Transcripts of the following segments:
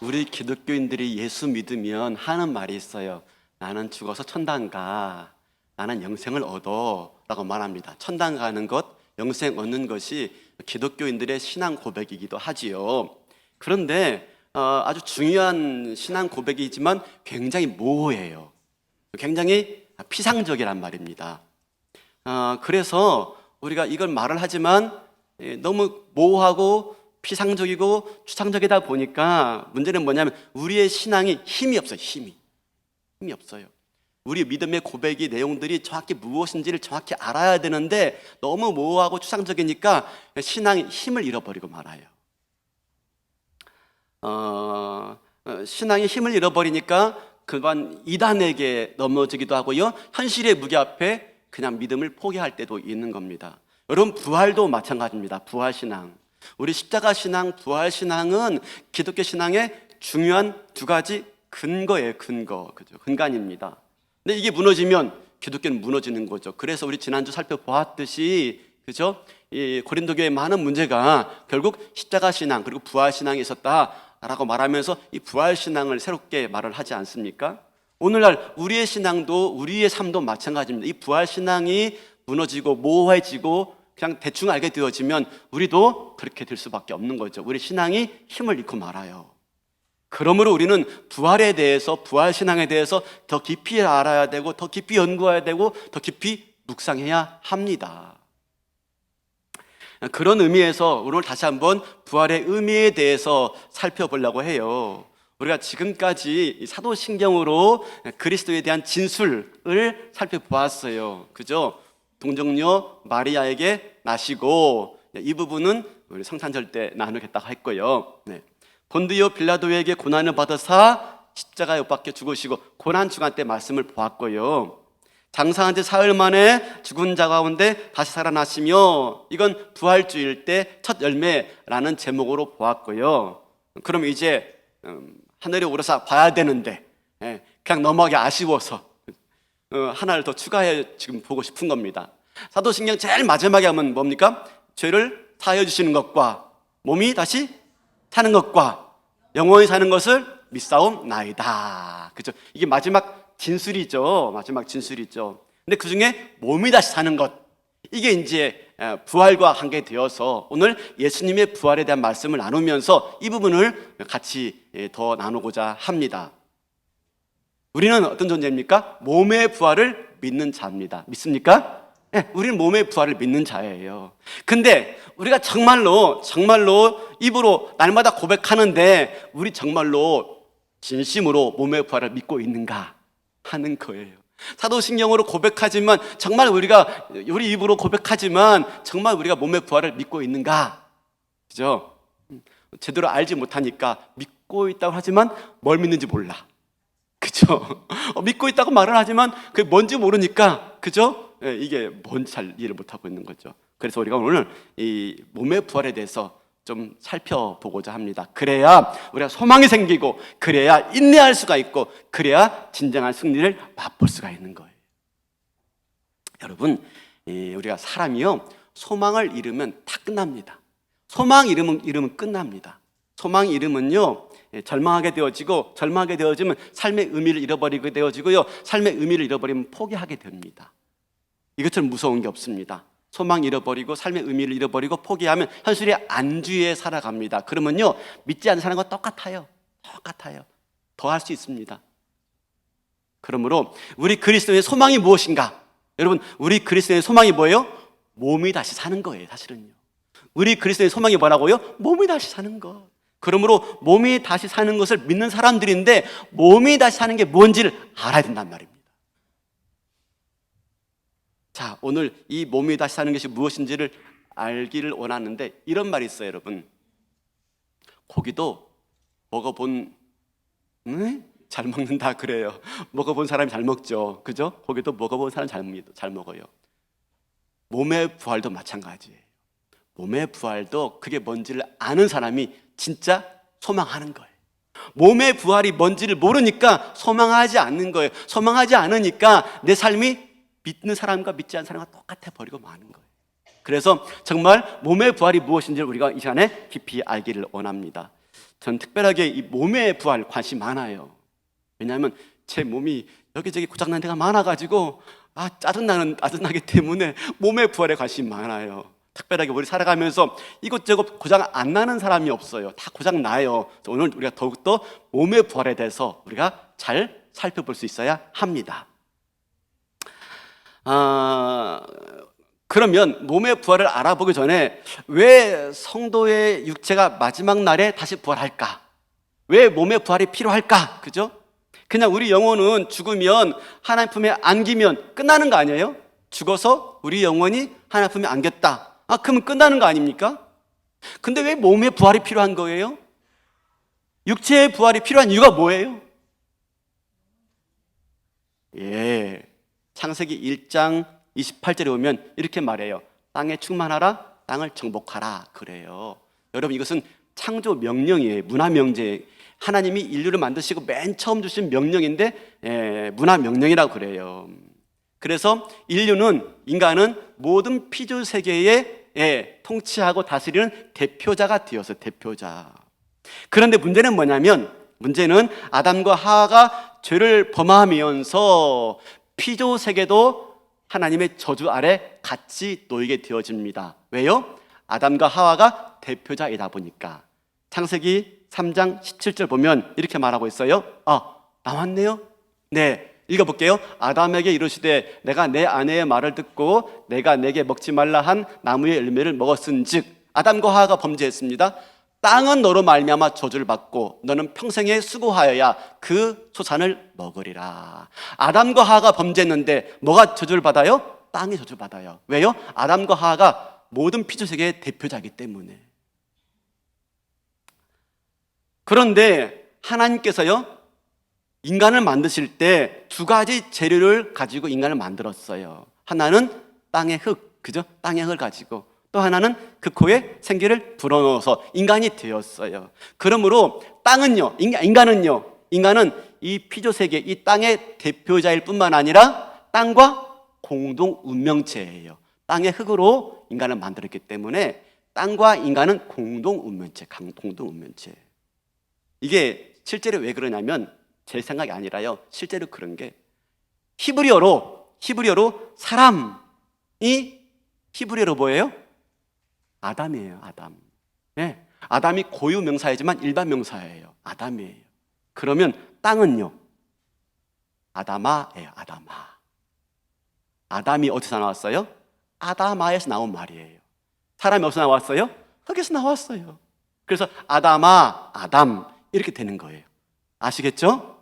우리 기독교인들이 예수 믿으면 하는 말이 있어요. 나는 죽어서 천당 가. 나는 영생을 얻어. 라고 말합니다. 천당 가는 것, 영생 얻는 것이 기독교인들의 신앙 고백이기도 하지요. 그런데 아주 중요한 신앙 고백이지만 굉장히 모호해요. 굉장히 피상적이란 말입니다. 그래서 우리가 이걸 말을 하지만 너무 모호하고 피상적이고 추상적이다 보니까 문제는 뭐냐면 우리의 신앙이 힘이 없어요. 힘이 없어요. 우리 믿음의 고백이 내용들이 정확히 무엇인지를 정확히 알아야 되는데 너무 모호하고 추상적이니까 신앙이 힘을 잃어버리고 말아요. 신앙이 힘을 잃어버리니까 그간 이단에게 넘어지기도 하고요, 현실의 무게 앞에 그냥 믿음을 포기할 때도 있는 겁니다. 여러분, 부활도 마찬가지입니다. 부활신앙, 우리 십자가신앙, 부활신앙은 기독교 신앙의 중요한 두 가지 근거예요. 근간입니다. 근데 이게 무너지면 기독교는 무너지는 거죠. 그래서 우리 지난주 살펴보았듯이, 그죠? 이 고린도 교회의 많은 문제가 결국 십자가 신앙 그리고 부활 신앙이 있었다라고 말하면서 이 부활 신앙을 새롭게 말을 하지 않습니까? 오늘날 우리의 신앙도, 우리의 삶도 마찬가지입니다. 이 부활 신앙이 무너지고 모호해지고 그냥 대충 알게 되어지면 우리도 그렇게 될 수밖에 없는 거죠. 우리 신앙이 힘을 잃고 말아요. 그러므로 우리는 부활에 대해서, 부활신앙에 대해서 더 깊이 알아야 되고 더 깊이 연구해야 되고 더 깊이 묵상해야 합니다. 그런 의미에서 오늘 다시 한번 부활의 의미에 대해서 살펴보려고 해요. 우리가 지금까지 사도신경으로 그리스도에 대한 진술을 살펴보았어요. 그죠? 동정녀 마리아에게 나시고, 이 부분은 우리 성탄절 때 나누겠다고 했고요. 본디오 빌라도에게 고난을 받으사 십자가에 못 박혀 죽으시고 고난 주간 때 말씀을 보았고요. 장사한 지 사흘 만에 죽은 자 가운데 다시 살아나시며, 이건 부활주일 때 첫 열매라는 제목으로 보았고요. 그럼 이제 하늘에 오르사 봐야 되는데 그냥 넘어가기 아쉬워서 하나를 더 추가해 지금 보고 싶은 겁니다. 사도신경 제일 마지막에 하면 뭡니까? 죄를 사하여 주시는 것과 몸이 다시 사는 것과 영원히 사는 것을 믿사옵나이다. 그죠? 이게 마지막 진술이죠. 근데 그 중에 몸이 다시 사는 것, 이게 이제 부활과 관계되어서 오늘 예수님의 부활에 대한 말씀을 나누면서 이 부분을 같이 더 나누고자 합니다. 우리는 어떤 존재입니까? 몸의 부활을 믿는 자입니다. 믿습니까? 우리는 몸의 부활을 믿는 자예요. 근데 우리가 정말로 입으로 날마다 고백하는데 우리 정말로 진심으로 몸의 부활을 믿고 있는가 하는 거예요. 사도신경으로 고백하지만 정말 우리 입으로 고백하지만 정말 우리가 몸의 부활을 믿고 있는가? 그죠? 제대로 알지 못하니까 믿고 있다고 하지만 뭘 믿는지 몰라. 그죠? 믿고 있다고 말을 하지만 그게 뭔지 모르니까, 그죠? 이게 뭔지 잘 이해를 못하고 있는 거죠. 그래서 우리가 오늘 이 몸의 부활에 대해서 좀 살펴보고자 합니다. 그래야 우리가 소망이 생기고, 그래야 인내할 수가 있고, 그래야 진정한 승리를 맛볼 수가 있는 거예요. 여러분, 우리가 사람이요, 소망을 잃으면 다 끝납니다. 소망 잃으면 끝납니다. 소망 잃으면요, 절망하게 되어지면 삶의 의미를 잃어버리게 되어지고요, 삶의 의미를 잃어버리면 포기하게 됩니다. 이것처럼 무서운 게 없습니다. 소망 잃어버리고 삶의 의미를 잃어버리고 포기하면 현실의 안주에 살아갑니다. 그러면요, 믿지 않는 사람과 똑같아요. 더 할 수 있습니다. 그러므로 우리 그리스도의 소망이 무엇인가? 여러분, 우리 그리스도의 소망이 뭐예요? 몸이 다시 사는 거예요. 사실은요, 우리 그리스도의 소망이 뭐라고요? 몸이 다시 사는 것. 그러므로 몸이 다시 사는 것을 믿는 사람들인데 몸이 다시 사는 게 뭔지를 알아야 된단 말입니다. 자, 오늘 이 몸이 다시 사는 것이 무엇인지를 알기를 원하는데, 이런 말이 있어요, 여러분. 고기도 먹어본 잘 먹는다 그래요. 먹어본 사람이 잘 먹죠. 그죠? 고기도 먹어본 사람이 잘 먹어요. 몸의 부활도 마찬가지예요. 몸의 부활도 그게 뭔지를 아는 사람이 진짜 소망하는 거예요. 몸의 부활이 뭔지를 모르니까 소망하지 않는 거예요. 소망하지 않으니까 내 삶이 믿는 사람과 믿지 않는 사람과 똑같아 버리고 마는 거예요. 그래서 정말 몸의 부활이 무엇인지를 우리가 이 시간에 깊이 알기를 원합니다. 전 특별하게 이 몸의 부활 관심 많아요. 왜냐하면 제 몸이 여기저기 고장난 데가 많아가지고 짜증나기 때문에 몸의 부활에 관심 많아요. 특별하게 우리 살아가면서 이것저것 고장 안 나는 사람이 없어요. 다 고장 나요. 오늘 우리가 더욱더 몸의 부활에 대해서 우리가 잘 살펴볼 수 있어야 합니다. 그러면 몸의 부활을 알아보기 전에 왜 성도의 육체가 마지막 날에 다시 부활할까? 왜 몸의 부활이 필요할까? 그죠? 그냥 우리 영혼은 죽으면 하나님 품에 안기면 끝나는 거 아니에요? 죽어서 우리 영혼이 하나님 품에 안겼다. 그러면 끝나는 거 아닙니까? 근데 왜 몸의 부활이 필요한 거예요? 육체의 부활이 필요한 이유가 뭐예요? 창세기 1장 28절에 보면 이렇게 말해요. 땅에 충만하라, 땅을 정복하라 그래요. 여러분, 이것은 창조 명령이에요. 문화 명제. 하나님이 인류를 만드시고 맨 처음 주신 명령인데 문화 명령이라고 그래요. 그래서 인간은 모든 피조 세계에 통치하고 다스리는 대표자가 되었어요. 대표자. 그런데 문제는 뭐냐면, 문제는 아담과 하와가 죄를 범하면서 피조 세계도 하나님의 저주 아래 같이 놓이게 되어집니다. 왜요? 아담과 하와가 대표자이다 보니까. 창세기 3장 17절 보면 이렇게 말하고 있어요. 나왔네요? 네, 읽어볼게요. 아담에게 이르시되 내가 내 아내의 말을 듣고 내가 내게 먹지 말라 한 나무의 열매를 먹었은즉. 아담과 하와가 범죄했습니다. 땅은 너로 말미암아 저주를 받고 너는 평생에 수고하여야 그 소산을 먹으리라. 아담과 하와가 범죄했는데 뭐가 저주를 받아요? 땅이 저주를 받아요. 왜요? 아담과 하와가 모든 피조세계의 대표자이기 때문에. 그런데 하나님께서요, 인간을 만드실 때 두 가지 재료를 가지고 인간을 만들었어요. 하나는 땅의 흙, 그죠? 땅의 흙을 가지고, 또 하나는 그 코에 생기를 불어넣어서 인간이 되었어요. 그러므로 인간은 이 피조세계, 이 땅의 대표자일 뿐만 아니라 땅과 공동 운명체예요. 땅의 흙으로 인간을 만들었기 때문에 땅과 인간은 공동 운명체. 이게 실제로 왜 그러냐면, 제 생각이 아니라요, 실제로 그런 게 히브리어로 사람이 히브리어로 뭐예요? 아담이에요. 아담. 네, 아담이 고유 명사이지만 일반 명사예요. 아담이에요. 그러면 땅은요, 아다마예요. 아다마. 아담이 어디서 나왔어요? 아다마에서 나온 말이에요. 사람이 어디서 나왔어요? 흙에서 나왔어요. 그래서 아다마, 아담 이렇게 되는 거예요. 아시겠죠?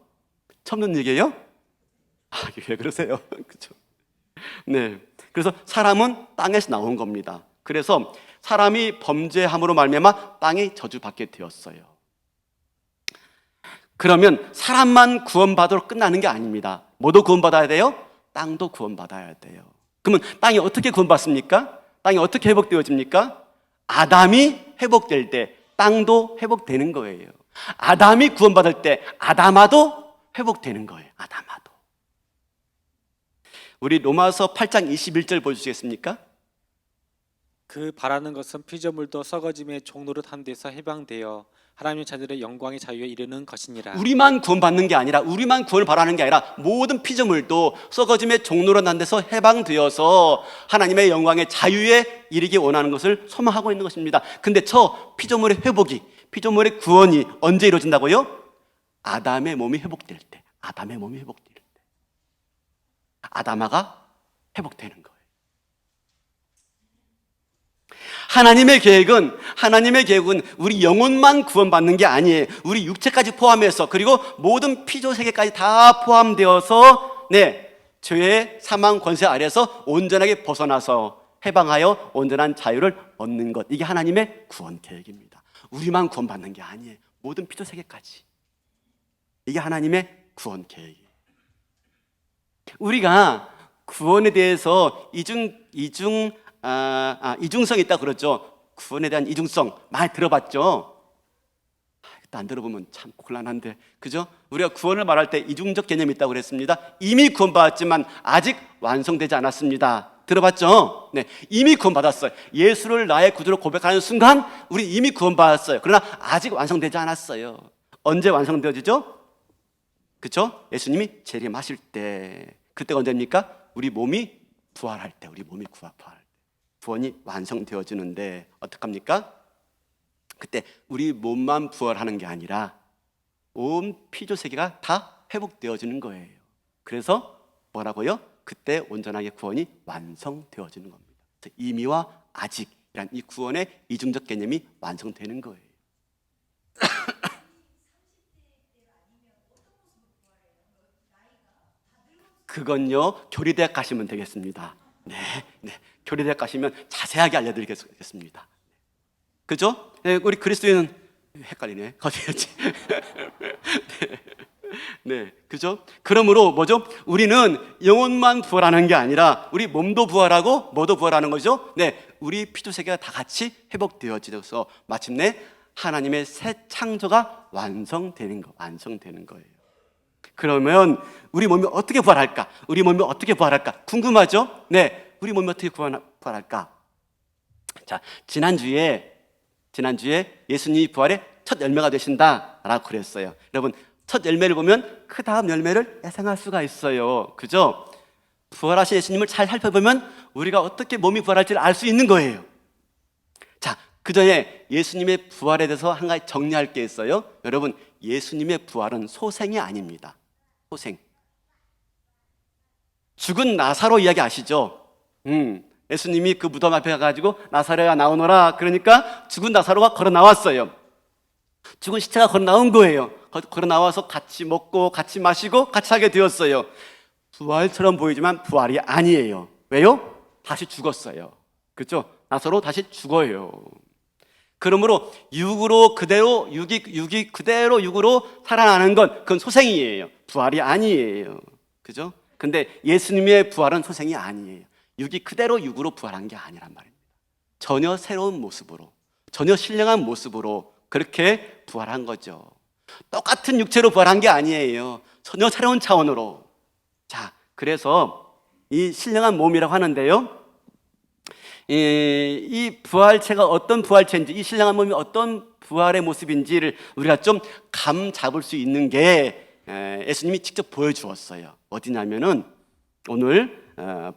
처음 듣는 얘기예요? 왜 그러세요? 그렇죠? 네. 그래서 사람은 땅에서 나온 겁니다. 그래서 사람이 범죄함으로 말미암아 땅이 저주받게 되었어요. 그러면 사람만 구원받으러 끝나는 게 아닙니다. 뭐도 구원받아야 돼요? 땅도 구원받아야 돼요. 그러면 땅이 어떻게 구원받습니까? 땅이 어떻게 회복되어집니까? 아담이 회복될 때 땅도 회복되는 거예요. 아담이 구원받을 때 아담아도 회복되는 거예요. 아담아도. 우리 로마서 8장 21절 보여주시겠습니까? 그 바라는 것은 피조물도 썩어짐의 종노릇한 데서 해방되어 하나님의 자녀들의 영광의 자유에 이르는 것이니라. 우리만 구원받는 게 아니라, 우리만 구원을 바라는 게 아니라 모든 피조물도 썩어짐의 종노릇한 데서 해방되어서 하나님의 영광의 자유에 이르기 원하는 것을 소망하고 있는 것입니다. 근데 저 피조물의 회복이, 피조물의 구원이 언제 이루어진다고요? 아담의 몸이 회복될 때. 아담의 몸이 회복될 때. 아담아가 회복되는 거예요. 하나님의 계획은 우리 영혼만 구원받는 게 아니에요. 우리 육체까지 포함해서, 그리고 모든 피조 세계까지 다 포함되어서 죄의 사망 권세 아래서 온전하게 벗어나서 해방하여 온전한 자유를 얻는 것. 이게 하나님의 구원 계획입니다. 우리만 구원받는 게 아니에요. 모든 피조 세계까지. 이게 하나님의 구원 계획이에요. 우리가 구원에 대해서 이중성이 있다 그러죠. 구원에 대한 이중성 많이 들어봤죠? 안 들어보면 참 곤란한데, 그죠? 우리가 구원을 말할 때 이중적 개념이 있다고 그랬습니다. 이미 구원받았지만 아직 완성되지 않았습니다. 들어봤죠? 네, 이미 구원받았어요. 예수를 나의 구주로 고백하는 순간 우리 이미 구원받았어요. 그러나 아직 완성되지 않았어요. 언제 완성되어지죠? 그렇죠? 예수님이 재림하실 때, 그때가 언제입니까? 우리 몸이 부활할 때, 우리 몸이 부활할 때, 구원이 완성되어지는데 어떡합니까? 그때 우리 몸만 부활하는 게 아니라 온 피조 세계가 다 회복되어지는 거예요. 그래서 뭐라고요? 그때 온전하게 구원이 완성되어지는 겁니다. 이미와 아직이란 이 구원의 이중적 개념이 완성되는 거예요. 그건요, 교리대학 가시면 되겠습니다. 네, 교리대학 가시면 자세하게 알려드리겠습니다. 그죠? 네, 우리 그리스도인은 헷갈리네. 거기였지. 네, 그죠? 그러므로 뭐죠? 우리는 영혼만 부활하는 게 아니라 우리 몸도 부활하고 뭐도 부활하는 거죠? 네, 우리 피조 세계가 다 같이 회복되어져서 마침내 하나님의 새 창조가 완성되는 거예요. 그러면 우리 몸이 어떻게 부활할까? 우리 몸이 어떻게 부활할까? 궁금하죠? 네, 우리 몸이 어떻게 부활할까? 자, 지난주에 예수님이 부활의 첫 열매가 되신다라고 그랬어요. 여러분, 첫 열매를 보면 그 다음 열매를 예상할 수가 있어요. 그죠? 부활하신 예수님을 잘 살펴보면 우리가 어떻게 몸이 부활할지를 알 수 있는 거예요. 자, 그 전에 예수님의 부활에 대해서 한 가지 정리할 게 있어요. 여러분, 예수님의 부활은 소생이 아닙니다. 소생. 죽은 나사로 이야기 아시죠? 예수님이 그 무덤 앞에 가가지고 나사로가 나오너라. 그러니까 죽은 나사로가 걸어 나왔어요. 죽은 시체가 걸어 나온 거예요. 걸어 나와서 같이 먹고 같이 마시고 같이 하게 되었어요. 부활처럼 보이지만 부활이 아니에요. 왜요? 다시 죽었어요. 그렇죠? 나사로 다시 죽어요. 그러므로 육이 그대로 육으로 살아나는 건 그건 소생이에요. 부활이 아니에요. 그죠? 근데 예수님의 부활은 소생이 아니에요. 육이 그대로 육으로 부활한 게 아니란 말입니다. 전혀 새로운 모습으로, 전혀 신령한 모습으로 그렇게 부활한 거죠. 똑같은 육체로 부활한 게 아니에요. 전혀 새로운 차원으로. 자, 그래서 이 신령한 몸이라고 하는데요, 이 부활체가 어떤 부활체인지, 이 신령한 몸이 어떤 부활의 모습인지를 우리가 좀 감 잡을 수 있는 게 예수님이 직접 보여주었어요. 어디냐면은 오늘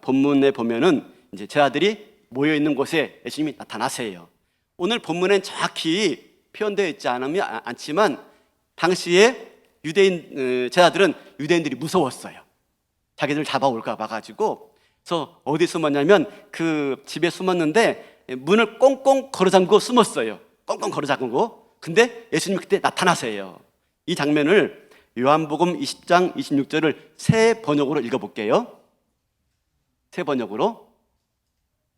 본문에 보면은 이제 제자들이 모여 있는 곳에 예수님이 나타나세요. 오늘 본문엔 정확히 표현되어 있지 않지만 당시에 유대인 제자들은 유대인들이 무서웠어요. 자기들 잡아올까 봐가지고. 그래서 어디 숨었냐면 그 집에 숨었는데 문을 꽁꽁 걸어잠그고 숨었어요. 꽁꽁 걸어잠그고. 근데 예수님이 그때 나타나세요. 이 장면을 요한복음 20장 26절을 새 번역으로 읽어볼게요. 새 번역으로.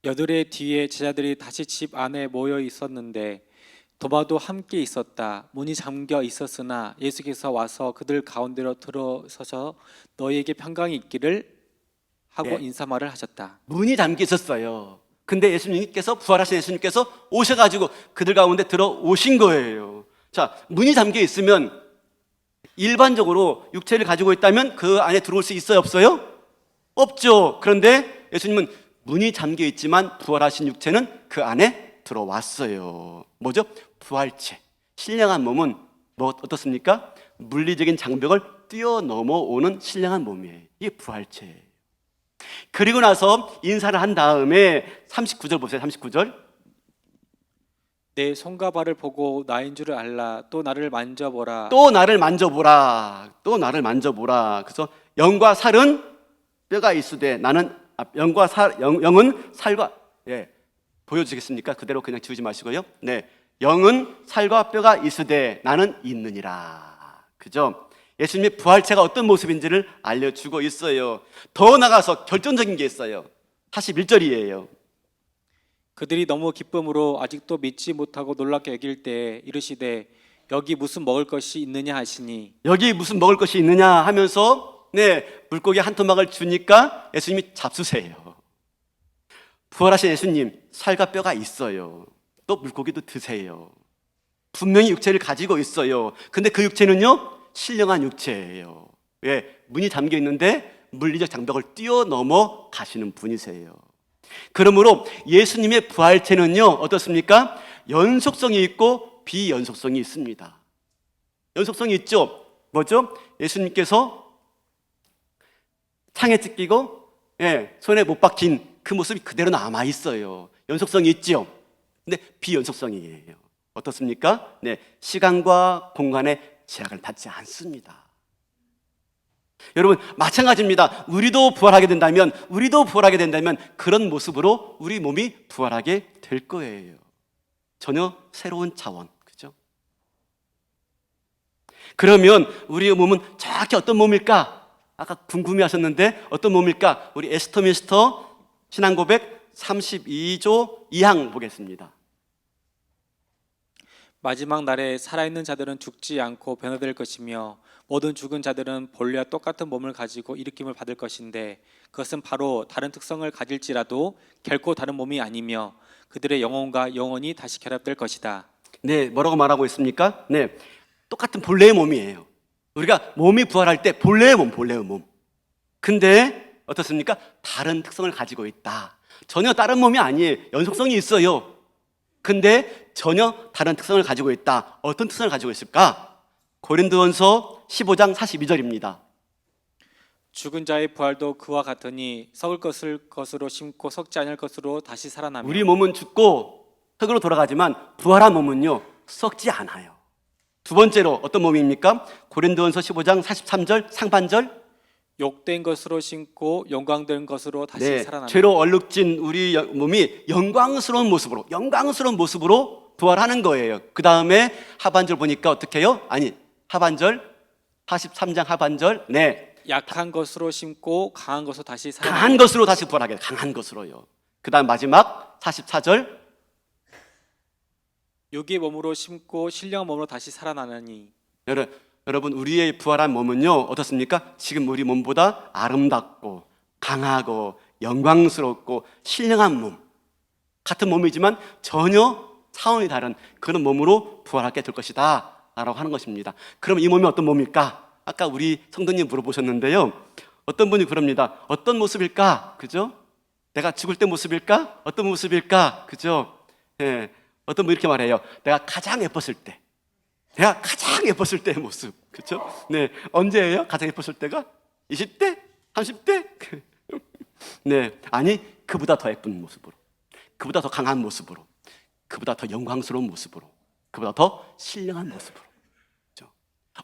여드레 뒤에 제자들이 다시 집 안에 모여 있었는데 도마도 함께 있었다. 문이 잠겨 있었으나 예수께서 와서 그들 가운데로 들어서서 너희에게 평강이 있기를 하고 네. 인사말을 하셨다. 문이 잠겨 있었어요. 근데 예수님께서, 부활하신 예수님께서 오셔가지고 그들 가운데 들어오신 거예요. 자, 문이 잠겨 있으면 일반적으로 육체를 가지고 있다면 그 안에 들어올 수 있어요, 없어요? 없죠. 그런데 예수님은 문이 잠겨 있지만 부활하신 육체는 그 안에 들어왔어요. 뭐죠? 부활체. 신령한 몸은 뭐 어떻습니까? 물리적인 장벽을 뛰어넘어오는 신령한 몸이에요. 이게 부활체예요. 그리고 나서 인사를 한 다음에 39절 보세요. 39절. 내 손과 발을 보고 나인 줄을 알라. 또 나를 만져보라. 또 나를 만져보라. 또 나를 만져보라. 그래서 영과 살은 뼈가 있으되 나는 영은 살과, 보여주겠습니까? 그대로 그냥 지우지 마시고요. 네, 영은 살과 뼈가 있으되 나는 있느니라. 그죠? 예수님의 부활체가 어떤 모습인지를 알려주고 있어요. 더 나가서 결정적인 게 있어요. 41절이에요. 그들이 너무 기쁨으로 아직도 믿지 못하고 놀랍게 여길 때 이르시되 여기 무슨 먹을 것이 있느냐 하시니. 여기 무슨 먹을 것이 있느냐 하면서 물고기 한 토막을 주니까 예수님이 잡수세요. 부활하신 예수님, 살과 뼈가 있어요. 또 물고기도 드세요. 분명히 육체를 가지고 있어요. 근데 그 육체는요, 신령한 육체예요. 왜? 문이 잠겨 있는데 물리적 장벽을 뛰어넘어 가시는 분이세요. 그러므로 예수님의 부활체는요, 어떻습니까? 연속성이 있고 비연속성이 있습니다. 연속성이 있죠. 뭐죠? 예수님께서 창에 찢기고 손에 못 박힌 그 모습이 그대로 남아 있어요. 연속성이 있죠. 근데 비연속성이에요. 어떻습니까? 시간과 공간의 제약을 받지 않습니다. 여러분, 마찬가지입니다. 우리도 부활하게 된다면 그런 모습으로 우리 몸이 부활하게 될 거예요. 전혀 새로운 차원, 그죠? 그러면 우리의 몸은 정확히 어떤 몸일까? 아까 궁금해하셨는데 어떤 몸일까? 우리 에스터 미스터 신앙고백 32조 2항 보겠습니다. 마지막 날에 살아있는 자들은 죽지 않고 변화될 것이며 모든 죽은 자들은 본래와 똑같은 몸을 가지고 일으킴을 받을 것인데 그것은 바로 다른 특성을 가질지라도 결코 다른 몸이 아니며 그들의 영혼과 영혼이 다시 결합될 것이다. 뭐라고 말하고 있습니까? 똑같은 본래의 몸이에요. 우리가 몸이 부활할 때 본래의 몸. 근데 어떻습니까? 다른 특성을 가지고 있다. 전혀 다른 몸이 아니에요. 연속성이 있어요. 근데 전혀 다른 특성을 가지고 있다. 어떤 특성을 가지고 있을까? 고린도전서 15장 42절입니다. 죽은 자의 부활도 그와 같으니 썩을 것으로 심고 썩지 않을 것으로 다시 살아나며 우리 몸은 죽고 흙으로 돌아가지만 부활한 몸은요, 썩지 않아요. 두 번째로 어떤 몸입니까? 고린도전서 15장 43절 상반절. 욕된 것으로 심고 영광된 것으로 다시 살아나며 죄로 얼룩진 우리 몸이 영광스러운 모습으로 부활하는 거예요. 그 다음에 하반절 보니까 어떻게 해요? 하반절 43장 하반절. 약한 것으로 심고 강한 것으로 다시 살아나며 강한 것으로 다시 부활하게 돼요. 강한 것으로요. 그 다음 마지막 44절. 육의 몸으로 심고 신령한 몸으로 다시 살아나느니. 여러분, 우리의 부활한 몸은요, 어떻습니까? 지금 우리 몸보다 아름답고 강하고 영광스럽고 신령한 몸, 같은 몸이지만 전혀 차원이 다른 그런 몸으로 부활하게 될 것이다 라고 하는 것입니다. 그럼 이 몸이 어떤 몸일까? 아까 우리 성도님 물어보셨는데요, 어떤 분이 그럽니다. 어떤 모습일까? 그죠? 내가 죽을 때 모습일까? 어떤 모습일까? 그죠? 어떤 분이 이렇게 말해요. 내가 가장 예뻤을 때의 모습. 그렇죠? 언제예요? 가장 예뻤을 때가? 20대? 30대? 아니, 그보다 더 예쁜 모습으로, 그보다 더 강한 모습으로, 그보다 더 영광스러운 모습으로, 그보다 더 신령한 모습으로. 그렇죠?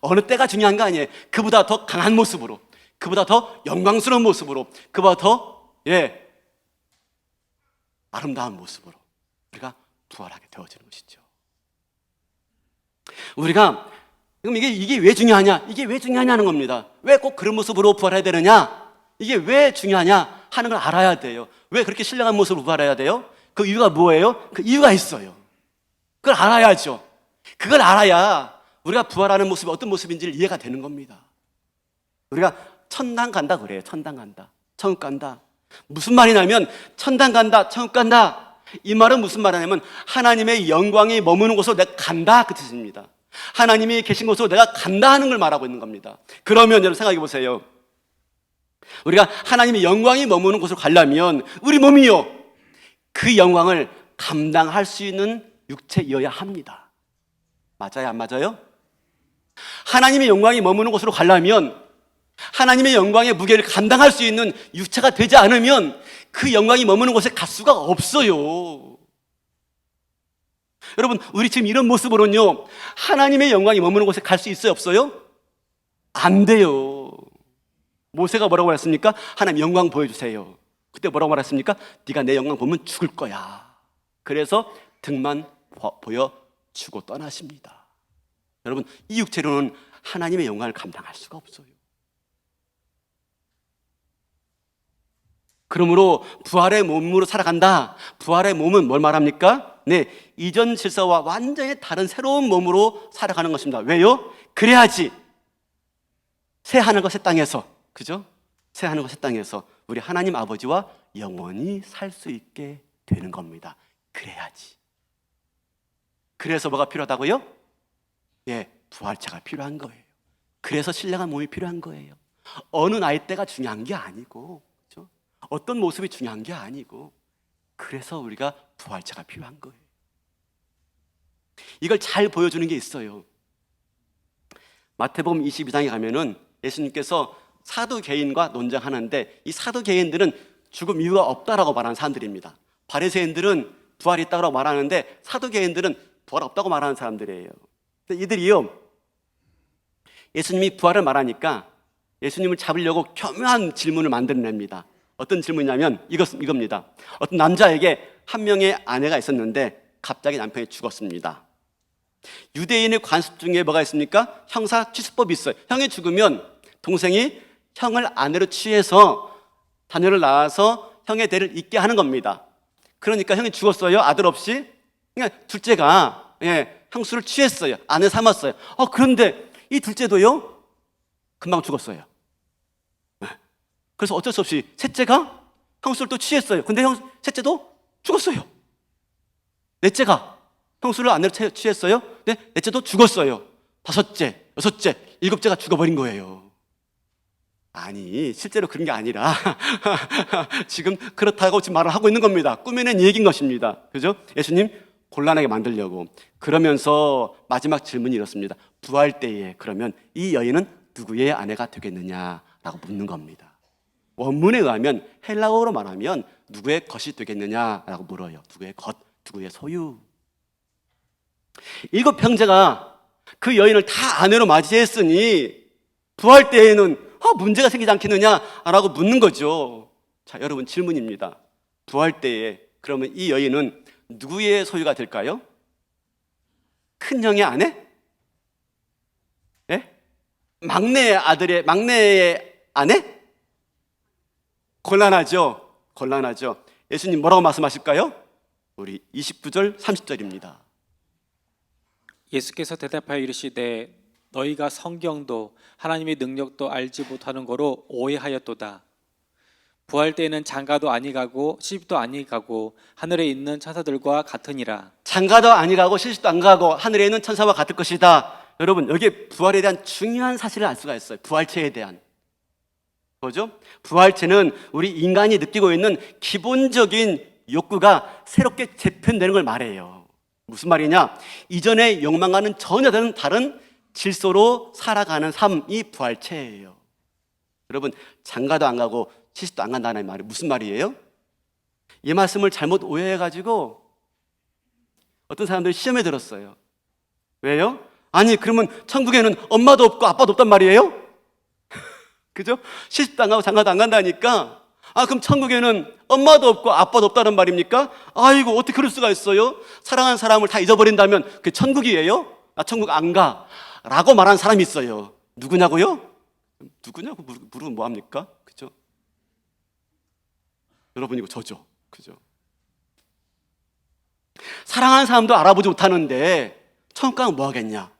어느 때가 중요한 거 아니에요. 그보다 더 강한 모습으로, 그보다 더 영광스러운 모습으로, 그보다 더 아름다운 모습으로 우리가 부활하게 되어지는 것이죠. 우리가 그럼 이게 왜 중요하냐? 이게 왜 중요하냐는 겁니다. 왜 꼭 그런 모습으로 부활해야 되느냐? 이게 왜 중요하냐 하는 걸 알아야 돼요. 왜 그렇게 신령한 모습으로 부활해야 돼요? 그 이유가 뭐예요? 그 이유가 있어요. 그걸 알아야죠. 그걸 알아야 우리가 부활하는 모습이 어떤 모습인지를 이해가 되는 겁니다. 우리가 천당 간다 그래요. 천당 간다, 천국 간다. 무슨 말이냐면 천당 간다, 천국 간다, 이 말은 무슨 말이냐면 하나님의 영광이 머무는 곳으로 내가 간다, 그 뜻입니다. 하나님이 계신 곳으로 내가 간다 하는 걸 말하고 있는 겁니다. 그러면 여러분 생각해 보세요. 우리가 하나님의 영광이 머무는 곳으로 가려면 우리 몸이요, 그 영광을 감당할 수 있는 육체이어야 합니다. 맞아요, 안 맞아요? 하나님의 영광이 머무는 곳으로 가려면, 하나님의 영광의 무게를 감당할 수 있는 육체가 되지 않으면 그 영광이 머무는 곳에 갈 수가 없어요. 여러분, 우리 지금 이런 모습으로는요, 하나님의 영광이 머무는 곳에 갈 수 있어요, 없어요? 안 돼요. 모세가 뭐라고 말했습니까? 하나님 영광 보여주세요. 그때 뭐라고 말했습니까? 네가 내 영광 보면 죽을 거야. 그래서 등만 보여주고 떠나십니다. 여러분, 이 육체로는 하나님의 영광을 감당할 수가 없어요. 그러므로 부활의 몸으로 살아간다. 부활의 몸은 뭘 말합니까? 이전 질서와 완전히 다른 새로운 몸으로 살아가는 것입니다. 왜요? 그래야지 새 하늘과 새 땅에서, 그죠? 새 하늘과 새 땅에서 우리 하나님 아버지와 영원히 살 수 있게 되는 겁니다. 그래야지. 그래서 뭐가 필요하다고요? 부활체가 필요한 거예요. 그래서 신령한 몸이 필요한 거예요. 어느 나이대가 중요한 게 아니고, 그죠? 어떤 모습이 중요한 게 아니고, 그래서 우리가 부활체가 필요한 거예요. 이걸 잘 보여주는 게 있어요. 마태복음 22장에 가면은 예수님께서 사두개인과 논쟁하는데, 이 사두개인들은 죽음 이유가 없다라고 말하는 사람들입니다. 바리새인들은 부활이 있다고 말하는데, 사두개인들은 부활 없다고 말하는 사람들이에요. 근데 이들이요, 예수님이 부활을 말하니까 예수님을 잡으려고 교묘한 질문을 만들어냅니다. 어떤 질문이냐면 이겁니다. 어떤 남자에게 한 명의 아내가 있었는데 갑자기 남편이 죽었습니다. 유대인의 관습 중에 뭐가 있습니까? 형사 취수법이 있어요. 형이 죽으면 동생이 형을 아내로 취해서 자녀를 낳아서 형의 대를 잇게 하는 겁니다. 그러니까 형이 죽었어요. 아들 없이. 그러니까 둘째가 형수를 취했어요. 아내 삼았어요. 그런데 이 둘째도요, 금방 죽었어요. 그래서 어쩔 수 없이 셋째가 형수를 또 취했어요. 근데 셋째도 죽었어요. 넷째가 형수를 아내로 취했어요. 네, 넷째도 죽었어요. 다섯째, 여섯째, 일곱째가 죽어버린 거예요. 아니, 실제로 그런 게 아니라 지금 그렇다고 지금 말을 하고 있는 겁니다. 꾸며낸 얘기인 것입니다. 그죠? 예수님 곤란하게 만들려고. 그러면서 마지막 질문이 이렇습니다. 부활 때에 그러면 이 여인은 누구의 아내가 되겠느냐라고 묻는 겁니다. 원문에 의하면, 헬라어로 말하면 누구의 것이 되겠느냐라고 물어요. 누구의 것, 누구의 소유. 7 형제가 그 여인을 다 아내로 맞이했으니 부활 때에는 문제가 생기지 않겠느냐라고 묻는 거죠. 자, 여러분 질문입니다. 부활 때에 그러면 이 여인은 누구의 소유가 될까요? 큰 형의 아내? 예? 막내의 아내? 곤란하죠. 예수님 뭐라고 말씀하실까요? 우리 29절 30절입니다. 예수께서 대답하여 이르시되 너희가 성경도 하나님의 능력도 알지 못하는 거로 오해하였도다. 부활 때에는 장가도 아니가고 시집도 아니가고 하늘에 있는 천사들과 같으니라. 장가도 아니가고 시집도 안 가고 하늘에 있는 천사와 같을 것이다. 여러분, 여기에 부활에 대한 중요한 사실을 알 수가 있어요. 부활체에 대한. 뭐죠? 부활체는 우리 인간이 느끼고 있는 기본적인 욕구가 새롭게 재편되는 걸 말해요. 무슨 말이냐? 이전의 욕망과는 전혀 다른 질서로 살아가는 삶이 부활체예요. 여러분, 장가도 안 가고 시집도 안 간다는 말이 무슨 말이에요? 이 말씀을 잘못 오해해가지고 어떤 사람들이 시험에 들었어요. 왜요? 아니, 그러면 천국에는 엄마도 없고 아빠도 없단 말이에요? 그죠? 시집도 안 가고 장가도 안 간다니까, 그럼 천국에는 엄마도 없고 아빠도 없다는 말입니까? 아이고, 어떻게 그럴 수가 있어요? 사랑하는 사람을 다 잊어버린다면 그게 천국이에요? 나 천국 안 가 라고 말하는 사람이 있어요. 누구냐고요? 누구냐고 물으면 뭐합니까? 그죠? 여러분이고 저죠. 그죠? 사랑하는 사람도 알아보지 못하는데 천국 가면 뭐 하겠냐?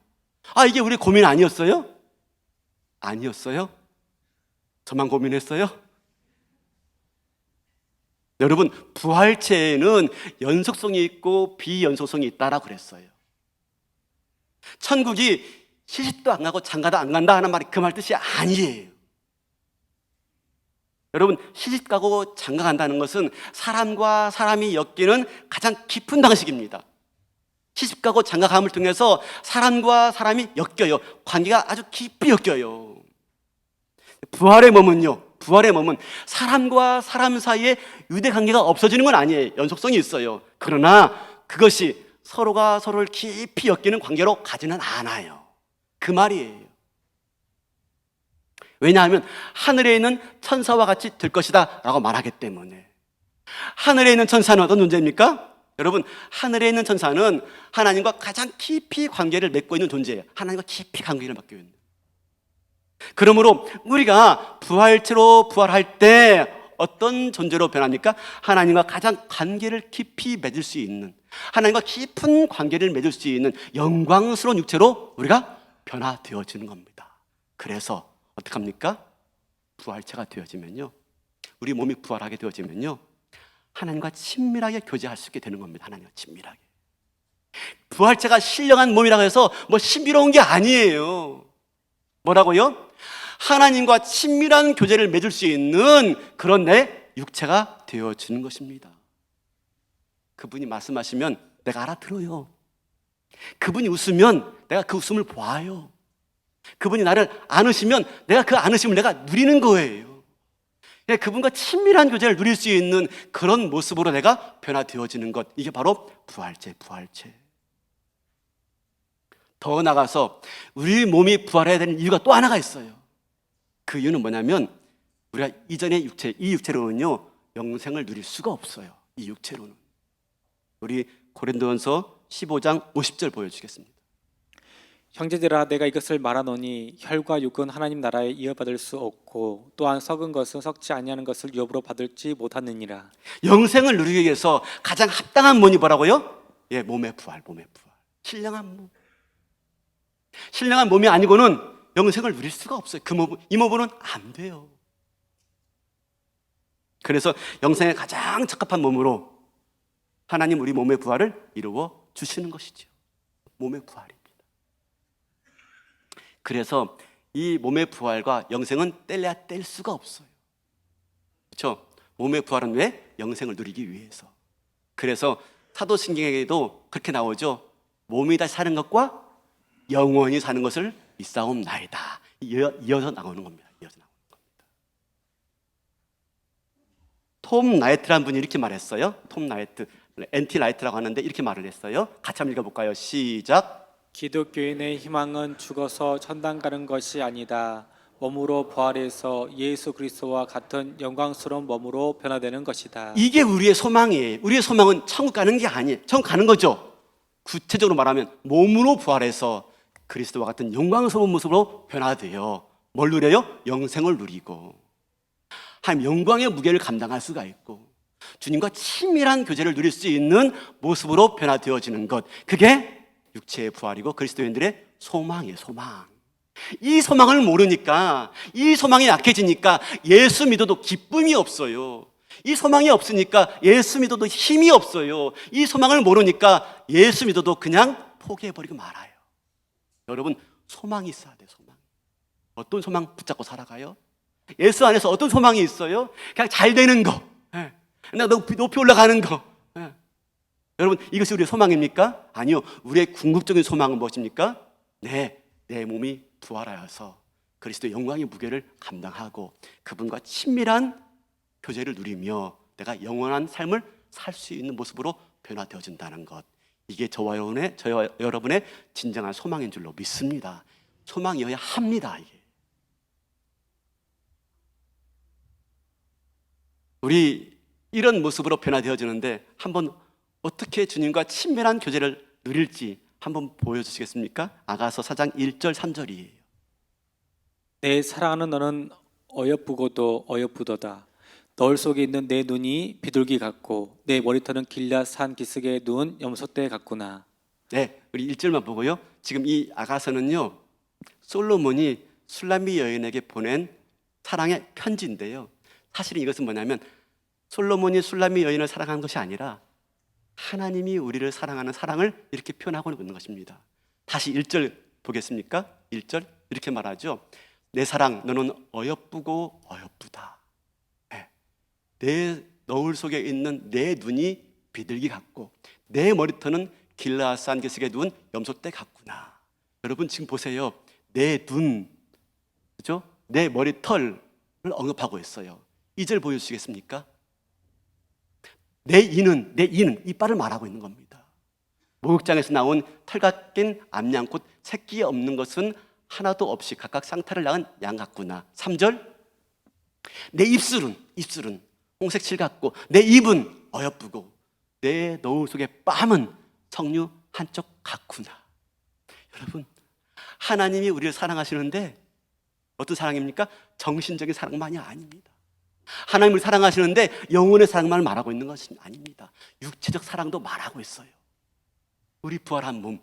이게 우리 고민 아니었어요? 아니었어요? 저만 고민했어요? 여러분, 부활체에는 연속성이 있고 비연속성이 있다라고 그랬어요. 천국이 시집도 안 가고 장가도 안 간다 하는 말이 그 말 뜻이 아니에요. 여러분, 시집 가고 장가 간다는 것은 사람과 사람이 엮이는 가장 깊은 방식입니다. 시집 가고 장가 감을 통해서 사람과 사람이 엮여요. 관계가 아주 깊이 엮여요. 부활의 몸은 사람과 사람 사이에 유대관계가 없어지는 건 아니에요. 연속성이 있어요. 그러나 그것이 서로가 서로를 깊이 엮이는 관계로 가지는 않아요. 그 말이에요. 왜냐하면 하늘에 있는 천사와 같이 될 것이다 라고 말하기 때문에. 하늘에 있는 천사는 어떤 존재입니까? 여러분, 하늘에 있는 천사는 하나님과 가장 깊이 관계를 맺고 있는 존재예요. 하나님과 깊이 관계를 맺고 있는. 그러므로 우리가 부활체로 부활할 때 어떤 존재로 변합니까? 하나님과 가장 관계를 깊이 맺을 수 있는, 하나님과 깊은 관계를 맺을 수 있는 영광스러운 육체로 우리가 변화되어지는 겁니다. 그래서 어떻게 합니까? 부활체가 되어지면요, 우리 몸이 부활하게 되어지면요, 하나님과 친밀하게 교제할 수 있게 되는 겁니다. 하나님과 친밀하게. 부활체가 신령한 몸이라고 해서 뭐 신비로운 게 아니에요. 뭐라고요? 하나님과 친밀한 교제를 맺을 수 있는 그런 내 육체가 되어지는 것입니다. 그분이 말씀하시면 내가 알아들어요. 그분이 웃으면 내가 그 웃음을 보아요. 그분이 나를 안으시면 내가 그 안으심을 내가 누리는 거예요. 그분과 친밀한 교제를 누릴 수 있는 그런 모습으로 내가 변화되어지는 것, 이게 바로 부활체. 더 나아가서 우리 몸이 부활해야 되는 이유가 또 하나가 있어요. 그 이유는 뭐냐면 우리가 이전의 육체, 이 육체로는요 영생을 누릴 수가 없어요. 이 육체로는. 우리 고린도전서 15장 50절 보여주겠습니다. 형제들아 내가 이것을 말하노니 혈과 육은 하나님 나라에 이어받을 수 없고 또한 썩은 것은 썩지 아니하는 것을 유업으로 받을지 못하느니라. 영생을 누리기 위해서 가장 합당한 몸이 뭐라고요? 몸의 부활. 신령한 몸. 신령한 몸이 아니고는 영생을 누릴 수가 없어요. 이 몸으로는 안 돼요. 그래서 영생에 가장 적합한 몸으로 하나님 우리 몸의 부활을 이루어 주시는 것이죠. 몸의 부활입니다. 그래서 이 몸의 부활과 영생은 뗄래야 뗄 수가 없어요. 그렇죠? 몸의 부활은 왜? 영생을 누리기 위해서. 그래서 사도신경에도 그렇게 나오죠. 몸이 다시 사는 것과 영원히 사는 것을 믿사옵나이다. 이어서 나오는 겁니다. 톰 나이트라는 분이 이렇게 말했어요. 톰 나이트, NT 나이트라고 하는데 이렇게 말을 했어요. 같이 한번 읽어볼까요? 시작. 기독교인의 희망은 죽어서 천당 가는 것이 아니다. 몸으로 부활해서 예수 그리스도와 같은 영광스러운 몸으로 변화되는 것이다. 이게 우리의 소망이에요. 우리의 소망은 천국 가는 게 아니에요. 천국 가는 거죠. 구체적으로 말하면 몸으로 부활해서 그리스도와 같은 영광스러운 모습으로 변화되어 뭘 누려요? 영생을 누리고 하나님 영광의 무게를 감당할 수가 있고 주님과 친밀한 교제를 누릴 수 있는 모습으로 변화되어지는 것, 그게 육체의 부활이고 그리스도인들의 소망이에요. 소망. 이 소망을 모르니까, 이 소망이 약해지니까 예수 믿어도 기쁨이 없어요. 이 소망이 없으니까 예수 믿어도 힘이 없어요. 이 소망을 모르니까 예수 믿어도 그냥 포기해버리고 말아요. 여러분, 소망이 있어야 돼요. 소망. 어떤 소망 붙잡고 살아가요? 예수 안에서 어떤 소망이 있어요? 그냥 잘 되는 거, 내가 높이 올라가는 거. 여러분, 이것이 우리의 소망입니까? 아니요. 우리의 궁극적인 소망은 무엇입니까? 내 몸이 부활하여서 그리스도의 영광의 무게를 감당하고 그분과 친밀한 교제를 누리며 내가 영원한 삶을 살 수 있는 모습으로 변화되어진다는 것, 이게 저와 여러분의 진정한 소망인 줄로 믿습니다. 소망이어야 합니다. 이게. 우리 이런 모습으로 변화되어지는데 한번 어떻게 주님과 친밀한 교제를 누릴지 한번 보여주시겠습니까? 아가서 4장 1절 3절이에요. 내 사랑하는 너는 어여쁘고도 어여쁘도다. 너울 속에 있는 내 눈이 비둘기 같고 내 머리털은 길앗 산 기슭에 누운 염소떼 같구나. 네, 우리 1절만 보고요. 지금 이 아가서는요, 솔로몬이 술람미 여인에게 보낸 사랑의 편지인데요. 사실은 이것은 뭐냐면 솔로몬이 술람미 여인을 사랑한 것이 아니라 하나님이 우리를 사랑하는 사랑을 이렇게 표현하고 있는 것입니다. 다시 1절 보겠습니까? 1절 이렇게 말하죠. 내 사랑, 너는 어여쁘고 어여쁘다. 내 너울 속에 있는 내 눈이 비둘기 같고 내 머리털은 길라앗산 기슭에 누운 염소떼 같구나. 여러분 지금 보세요. 내 눈, 그죠? 내 머리털을 언급하고 있어요. 2절 보여주시겠습니까? 내 이는 이빨을 말하고 있는 겁니다. 목욕장에서 나온 털과 낀 암양꽃 새끼 없는 것은 하나도 없이 각각 쌍탈을 낳은 양 같구나. 3절 내 입술은 홍색칠 같고 내 입은 어여쁘고 내 너울 속의 뺨은 석류 한쪽 같구나. 여러분, 하나님이 우리를 사랑하시는데 어떤 사랑입니까? 정신적인 사랑만이 아닙니다. 하나님을 사랑하시는데 영혼의 사랑만 말하고 있는 것이 아닙니다. 육체적 사랑도 말하고 있어요. 우리 부활한 몸,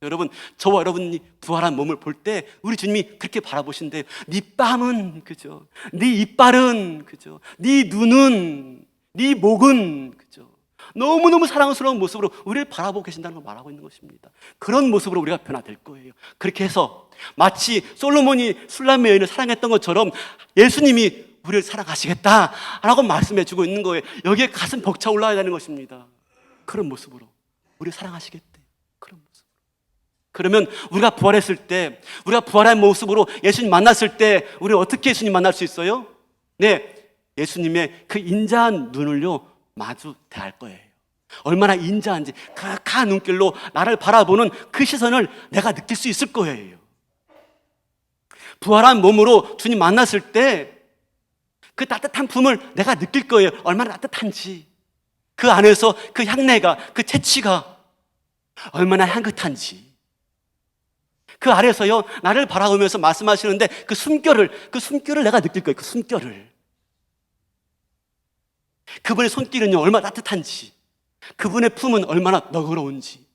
여러분, 저와 여러분이 부활한 몸을 볼 때 우리 주님이 그렇게 바라보신대요. 네 뺨은, 그죠? 네 이빨은, 그죠? 네 눈은, 네 목은, 그죠? 너무너무 사랑스러운 모습으로 우리를 바라보고 계신다는 걸 말하고 있는 것입니다. 그런 모습으로 우리가 변화될 거예요. 그렇게 해서 마치 솔로몬이 술람미 여인을 사랑했던 것처럼 예수님이 우리를 사랑하시겠다라고 말씀해 주고 있는 거예요. 여기에 가슴 벅차 올라야 되는 것입니다. 그런 모습으로 우리 사랑하시겠대. 그런 모습. 그러면 우리가 부활했을 때, 우리가 부활한 모습으로 예수님 만났을 때 우리 어떻게 예수님 만날 수 있어요? 네, 예수님의 그 인자한 눈을요 마주 대할 거예요. 얼마나 인자한지 그 눈길로 나를 바라보는 그 시선을 내가 느낄 수 있을 거예요. 부활한 몸으로 주님 만났을 때 그 따뜻한 품을 내가 느낄 거예요. 얼마나 따뜻한지, 그 안에서 그 향내가, 그 채취가 얼마나 향긋한지, 그 아래서요 나를 바라보면서 말씀하시는데 그 숨결을 내가 느낄 거예요. 그 숨결을. 그분의 손길은요 얼마나 따뜻한지, 그분의 품은 얼마나 너그러운지.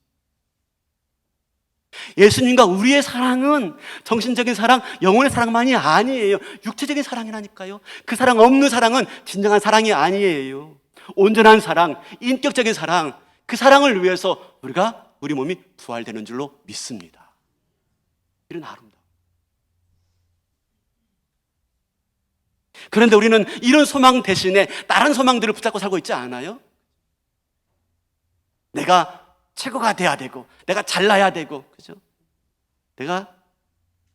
예수님과 우리의 사랑은 정신적인 사랑, 영혼의 사랑만이 아니에요. 육체적인 사랑이라니까요. 그 사랑 없는 사랑은 진정한 사랑이 아니에요. 온전한 사랑, 인격적인 사랑, 그 사랑을 위해서 우리 몸이 부활되는 줄로 믿습니다. 이런 아름다움. 그런데 우리는 이런 소망 대신에 다른 소망들을 붙잡고 살고 있지 않아요? 내가 최고가 돼야 되고, 내가 잘나야 되고, 그죠? 내가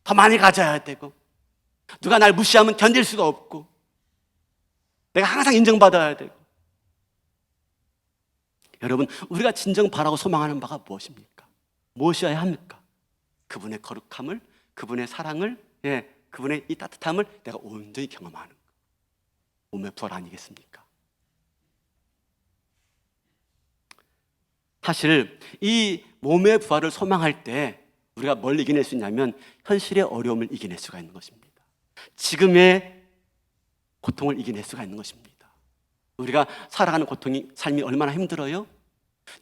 더 많이 가져야 되고, 누가 날 무시하면 견딜 수가 없고, 내가 항상 인정받아야 되고. 여러분, 우리가 진정 바라고 소망하는 바가 무엇입니까? 무엇이어야 합니까? 그분의 거룩함을, 그분의 사랑을, 그분의 이 따뜻함을 내가 온전히 경험하는 것. 몸의 부활 아니겠습니까? 사실 이 몸의 부활을 소망할 때 우리가 뭘 이겨낼 수 있냐면 현실의 어려움을 이겨낼 수가 있는 것입니다. 지금의 고통을 이겨낼 수가 있는 것입니다. 우리가 살아가는 삶이 얼마나 힘들어요?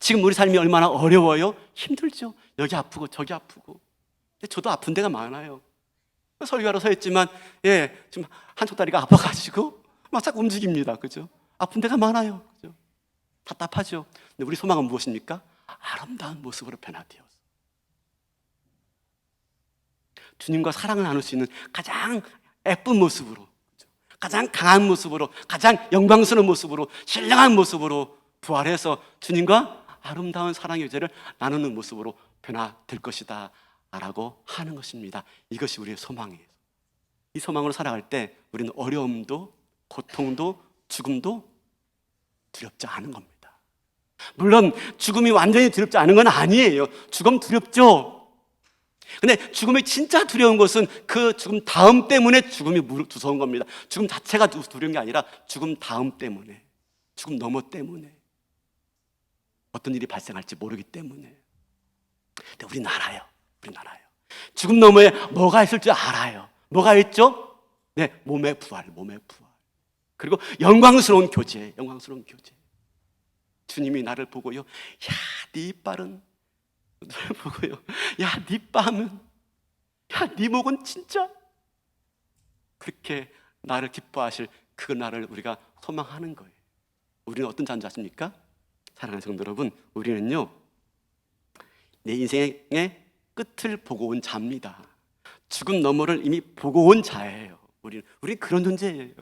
지금 우리 삶이 얼마나 어려워요? 힘들죠. 여기 아프고 저기 아프고. 저도 아픈 데가 많아요. 설교하러 서 있지만 지금 한쪽 다리가 아파가지고 막 자꾸 움직입니다. 그죠? 아픈 데가 많아요. 그죠? 답답하죠. 근데 우리 소망은 무엇입니까? 아름다운 모습으로 변화되어서 주님과 사랑을 나눌 수 있는 가장 예쁜 모습으로, 가장 강한 모습으로, 가장 영광스러운 모습으로, 신령한 모습으로 부활해서 주님과 아름다운 사랑의 유제를 나누는 모습으로 변화될 것이다 라고 하는 것입니다. 이것이 우리의 소망이에요. 이 소망으로 살아갈 때 우리는 어려움도 고통도 죽음도 두렵지 않은 겁니다. 물론 죽음이 완전히 두렵지 않은 건 아니에요. 죽음 두렵죠. 근데 죽음이 진짜 두려운 것은 그 죽음 다음 때문에 죽음이 무서운 겁니다. 죽음 자체가 두려운 게 아니라 죽음 다음 때문에, 죽음 너머 때문에, 어떤 일이 발생할지 모르기 때문에. 근데 우리는 알아요. 죽음 너머에 뭐가 있을 줄 알아요. 뭐가 있죠? 네, 몸의 부활. 그리고 영광스러운 교제. 주님이 나를 보고요, 야, 네 이빨은, 나를 보고요, 야, 네 뺨은, 야, 네 목은 진짜, 그렇게 나를 기뻐하실 그 날을 우리가 소망하는 거예요. 우리는 어떤 자인지 아십니까? 사랑하는 성도 여러분, 우리는요 내 인생의 끝을 보고 온 자입니다. 죽음 너머를 이미 보고 온 자예요. 우리는 그런 존재예요.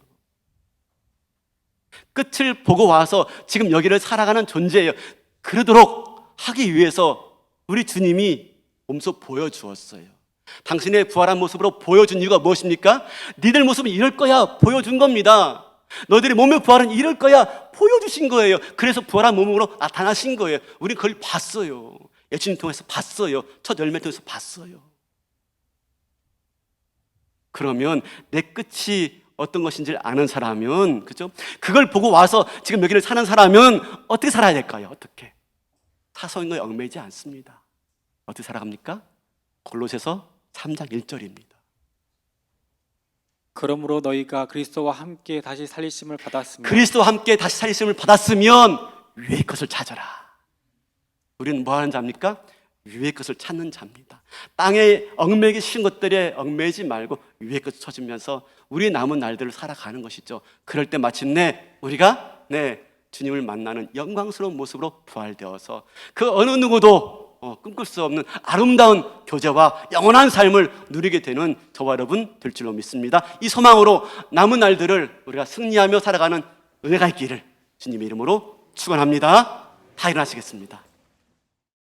끝을 보고 와서 지금 여기를 살아가는 존재예요. 그러도록 하기 위해서 우리 주님이 몸소 보여주었어요. 당신의 부활한 모습으로 보여준 이유가 무엇입니까? 니들 모습은 이럴 거야 보여준 겁니다. 너희들의 몸의 부활은 이럴 거야 보여주신 거예요. 그래서 부활한 몸으로 나타나신 거예요. 우리 그걸 봤어요. 예수님 통해서 봤어요. 첫 열매 통해서 봤어요. 그러면 내 끝이 어떤 것인지를 아는 사람은, 그죠? 그걸 보고 와서 지금 여기를 사는 사람은 어떻게 살아야 될까요? 어떻게? 사소한 거에 얽매이지 않습니다. 어떻게 살아갑니까? 골로새서 3장 1절입니다. 그러므로 너희가 그리스도와 함께 다시 살리심을 받았으면 위의 것을 찾아라. 우리는 뭐 하는 자입니까? 위의 것을 찾는 자입니다. 땅에 얽매이기 쉬운 것들에 얽매이지 말고 위의 것을 찾으면서 우리 남은 날들을 살아가는 것이죠. 그럴 때 마침내 우리가 주님을 만나는 영광스러운 모습으로 부활되어서 그 어느 누구도 꿈꿀 수 없는 아름다운 교제와 영원한 삶을 누리게 되는 저와 여러분 될 줄로 믿습니다. 이 소망으로 남은 날들을 우리가 승리하며 살아가는 은혜가 있기를 주님의 이름으로 축원합니다. 다 일어나시겠습니다.